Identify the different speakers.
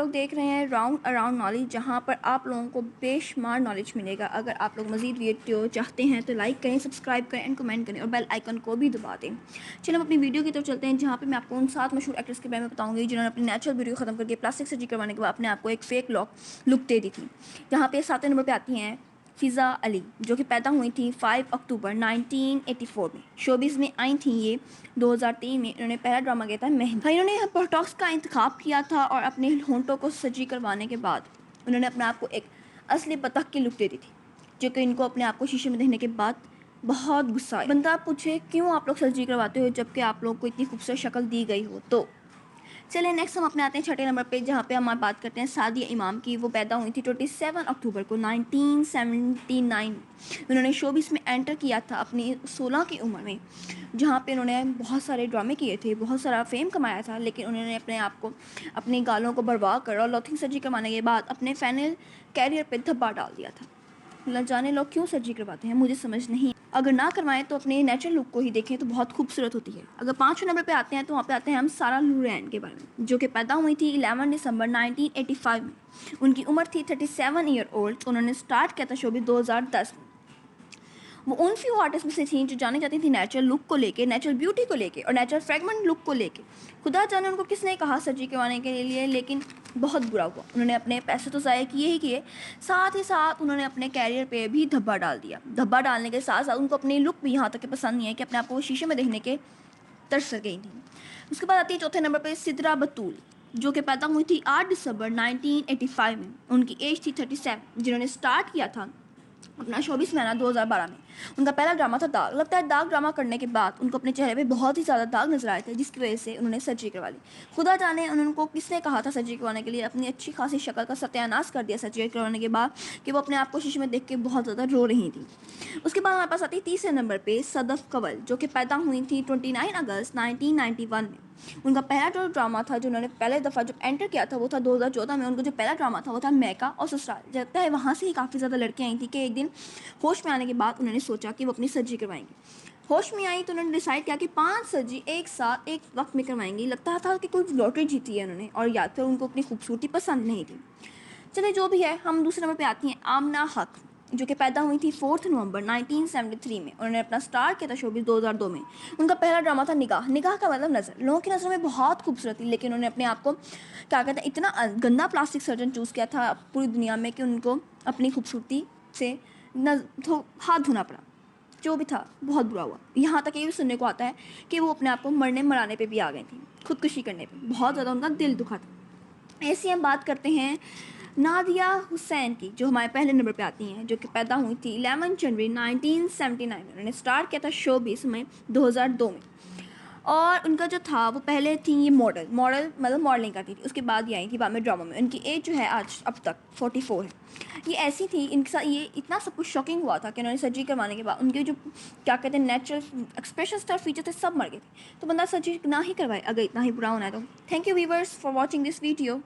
Speaker 1: لوگ دیکھ رہے ہیں راؤنڈ اراؤنڈ نالج، جہاں پر آپ لوگوں کو بے شمار نالج ملے گا۔ اگر آپ لوگ مزید ویڈیو چاہتے ہیں تو لائک کریں، سبسکرائب کریں اینڈ کمنٹ کریں اور بیل آئیکن کو بھی دبا دیں۔ چلیں ہم اپنی ویڈیو کی طرف چلتے ہیں، جہاں پہ میں آپ کو ان 7 مشہور ایکٹرس کے بارے میں بتاؤں گی جنہوں نے اپنی نیچرل بیوٹی ختم کر کے پلاسٹک سرجری کروانے کے بعد اپنے آپ کو ایک فیک لک دے دی تھی۔ جہاں پہ 7 نمبر پہ آتی ہیں فضا علی، جو کہ پیدا ہوئی تھی 5 اکتوبر 1984 میں۔ شوبز میں آئی تھیں یہ 2003 میں۔ انہوں نے پہلا ڈرامہ کیا تھا مہندی۔ انہوں نے بوٹاکس کا انتخاب کیا تھا اور اپنے ہونٹوں کو سرجری کروانے کے بعد انہوں نے اپنے آپ کو ایک اصلی بطخ کی لک دے دی تھی، جو کہ ان کو اپنے آپ کو شیشے میں دیکھنے کے بعد بہت غصہ آیا۔ بندہ پوچھے کیوں آپ لوگ سرجری کرواتے ہو جبکہ آپ لوگ کو اتنی خوبصورت شکل دی گئی ہو؟ تو چلیں نیکسٹ ہم اپنے آتے ہیں 6 نمبر پہ، جہاں پہ ہم بات کرتے ہیں سعدیہ امام کی۔ وہ پیدا ہوئی تھی 27 اکتوبر کو 1979۔ انہوں نے شوبز میں انٹر کیا تھا اپنی 16 کی عمر میں، جہاں پہ انہوں نے بہت سارے ڈرامے کیے تھے، بہت سارا فیم کمایا تھا، لیکن انہوں نے اپنے آپ کو اپنے گالوں کو برباد کر اور لوتھنگ سرجری کروانے کے بعد اپنے فائنل کیریئر پہ دھبا ڈال دیا تھا۔ نہ جانے لوگ کیوں سرجری کرواتے ہیں، مجھے سمجھ نہیں۔ اگر نہ کروائیں تو اپنے نیچرل لک کو ہی دیکھیں تو بہت خوبصورت ہوتی ہے۔ اگر 5 نمبر پہ آتے ہیں تو وہاں پہ آتے ہیں ہم سارہ لورین کے بارے میں، جو کہ پیدا ہوئی تھی 11 دسمبر 1985 میں۔ ان کی عمر تھی 37 ایئر اولڈ۔ انہوں نے سٹارٹ کیا تھا شوبز 2010 میں۔ وہ ان فیو آرٹسٹ میں سے تھیں جو جانے جاتی تھیں نیچرل لک کو لے کے، نیچرل بیوٹی کو لے کے اور نیچرل فریگمنٹ لک کو لے کے۔ خدا جانے ان کو کس نے کہا سرجری کروانے کے لیے، لیکن بہت برا ہوا۔ انہوں نے اپنے پیسے تو ضائع کیے ہی کیے، ساتھ ہی ساتھ انہوں نے اپنے کیریئر پہ بھی دھبا ڈال دیا۔ دھبا ڈالنے کے ساتھ ساتھ ان کو اپنی لک بھی یہاں تک کہ پسند نہیں ہے کہ اپنے آپ کو شیشے میں دیکھنے کے ترس گئی تھیں۔ اس کے بعد آتی ہے 4 نمبر پہ سدرا بطول، جو کہ پیدا ہوئی تھی 8 دسمبر 1985 میں۔ ان کی ایج تھی 37، جنہوں نے سٹارٹ کیا تھا اپنا شوبز میں 2012 میں۔ ان کا پہلا ڈرامہ تھا داغ۔ لگتا ہے داغ ڈرامہ کرنے کے بعد ان کو اپنے چہرے پہ بہت ہی زیادہ داغ نظر آئے تھے، جس کی وجہ سے انہوں نے سرجری کروا لی۔ خدا جانے ان کو کس نے کہا تھا سرجری کروانے کے لیے، اپنی اچھی خاصی شکل کا ستیہ ناش کر دیا سرجری کروانے کے بعد کہ وہ اپنے آپ کو شیشے میں دیکھ کے بہت زیادہ رو رہی تھی۔ اس کے بعد ہمارے پاس آتی ہے 30 نمبر پہ صدف کنول، جو کہ پیدا ہوئی تھی 29 اگست 1991 میں۔ ان کا پہلا جو ڈرامہ تھا جو انہوں نے پہلے دفعہ جب انٹر کیا تھا وہ تھا 2014 میں۔ ان کا جو پہلا ڈرامہ تھا وہ تھا میکا اور سسرال۔ لگتا ہے وہاں سے ہی کافی زیادہ لڑکیاں آئی تھیں کہ ایک دن ہوش میں آنے کے بعد انہوں نے سوچا کہ وہ اپنی سرجری کروائیں گی۔ ہوش میں آئی تو انہوں نے ڈیسائیڈ کیا کہ 5 سرجری ایک ساتھ ایک وقت میں کروائیں گی۔ لگتا تھا کہ کوئی لاٹری جیتی ہے انہوں نے، اور یا پھر ان کو اپنی خوبصورتی پسند نہیں تھی۔ چلے جو بھی ہے، ہم دوسرے نمبر پہ آتی ہیں آمنہ حق، جو کہ پیدا ہوئی تھی 4 نومبر 1973 میں۔ انہوں نے اپنا سٹارٹ کیا تھا شوبز 2002 میں۔ ان کا پہلا ڈرامہ تھا نگاہ۔ نگاہ کا مطلب نظر، لوگوں کی نظروں میں بہت خوبصورت تھی، لیکن انہوں نے اپنے آپ کو کیا کہتے ہیں اتنا گندا پلاسٹک سرجن چوز کیا تھا پوری دنیا میں کہ ان کو اپنی خوبصورتی سے ہاتھ دھونا پڑا۔ جو بھی تھا بہت برا ہوا۔ یہاں تک یہ بھی سننے کو آتا ہے کہ وہ اپنے آپ کو مرنے مرانے پہ بھی آ گئی تھیں، خودکشی کرنے پہ، بہت زیادہ ان کا دل دکھا تھا۔ ایسے ہم بات کرتے ہیں نادیہ حسین کی، جو ہمارے پہلے نمبر پہ آتی ہیں، جو کہ پیدا ہوئی تھی 11 جنوری 1979 میں۔ انہوں نے سٹارٹ کیا تھا شوبز میں 2002 میں، اور ان کا جو تھا وہ پہلے تھی یہ ماڈل مطلب ماڈلنگ کرتی تھی، اس کے بعد یہ آئی تھی بعد میں ڈرامہ میں۔ ان کی ایج جو ہے آج اب تک 44 ہے۔ یہ ایسی تھی، ان کے ساتھ یہ اتنا سب کچھ شاکنگ ہوا تھا کہ انہوں نے سرجری کروانے کے بعد ان کے جو کیا کہتے ہیں نیچرل ایکسپریشنس تھے، فیچر تھے، سب مر گئے تھے۔ تو بندہ سرجری نہ ہی کروائے اگر اتنا ہی برا ہونا ہے تو۔ Thank you viewers for watching this video.